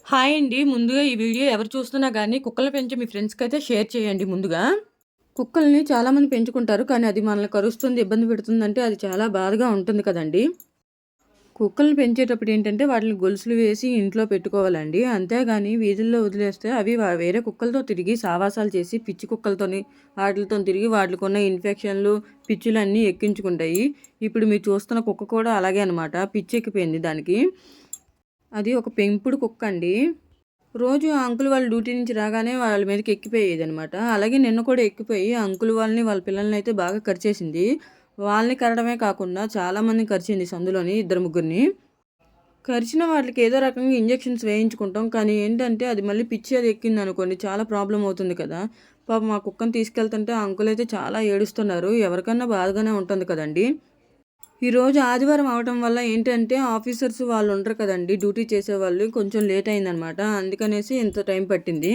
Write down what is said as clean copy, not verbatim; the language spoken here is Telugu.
హాయ్ అండి. ముందుగా ఈ వీడియో ఎవరు చూస్తున్నా గానీ కుక్కలు పెంచే మీ ఫ్రెండ్స్‌కైతే షేర్ చేయండి ముందుగా. కుక్కల్ని చాలామంది పెంచుకుంటారు. కానీ అది మనల్ని కరుస్తుంది, ఇబ్బంది పెడుతుందంటే అది చాలా బాధగా ఉంటుంది కదండీ! కుక్కల్ని పెంచేటప్పుడు ఏంటంటే వాటిని గొలుసులు వేసి ఇంట్లో పెట్టుకోవాలండి. అంతేగాని వీధుల్లో వదిలేస్తే అవి వేరే కుక్కలతో తిరిగి సావాసాలు చేసి పిచ్చి కుక్కలతోని వాటిలతోని తిరిగి వాటిలకున్న ఇన్ఫెక్షన్‌లు, పిచ్చులన్నీ ఎక్కించుకుంటాయి. ఇప్పుడు మీరు చూస్తున్న కుక్క కూడా అలాగే అనమాట. పిచ్చెక్కిపోయింది దానికి. అది ఒక పెంపుడు కుక్కండి. రోజు ఆ అంకుల్ వాళ్ళు డ్యూటీ నుంచి రాగానే వాళ్ళ మీదకి ఎక్కిపోయేదనమాట. అలాగే నిన్న కూడా ఎక్కిపోయి ఆ అంకుల్ వాళ్ళని, వాళ్ళ పిల్లల్ని అయితే బాగా కరిచేసింది. వాళ్ళని కరడమే కాకుండా చాలామందిని కరిచింది సందులోని ఇద్దరు ముగ్గురిని. కరిచిన వాటికి ఏదో రకంగా ఇంజెక్షన్స్ వేయించుకుంటాం. కానీ ఏంటంటే అది మళ్ళీ పిచ్చి అది ఎక్కిందనుకోండి చాలా ప్రాబ్లమ్ అవుతుంది కదా! పాపం ఆ కుక్కని తీసుకెళ్తుంటే ఆ అంకుల్ అయితే చాలా ఏడుస్తున్నారు. ఎవరికన్నా బాధగానే ఉంటుంది కదండీ! ఈరోజు ఆదివారం అవ్వటం వల్ల ఏంటంటే ఆఫీసర్స్ వాళ్ళు ఉంటారు కదండీ! డ్యూటీ చేసేవాళ్ళు కొంచెం లేట్ అయిందనమాట. అందుకనేసి ఇంత టైం పట్టింది.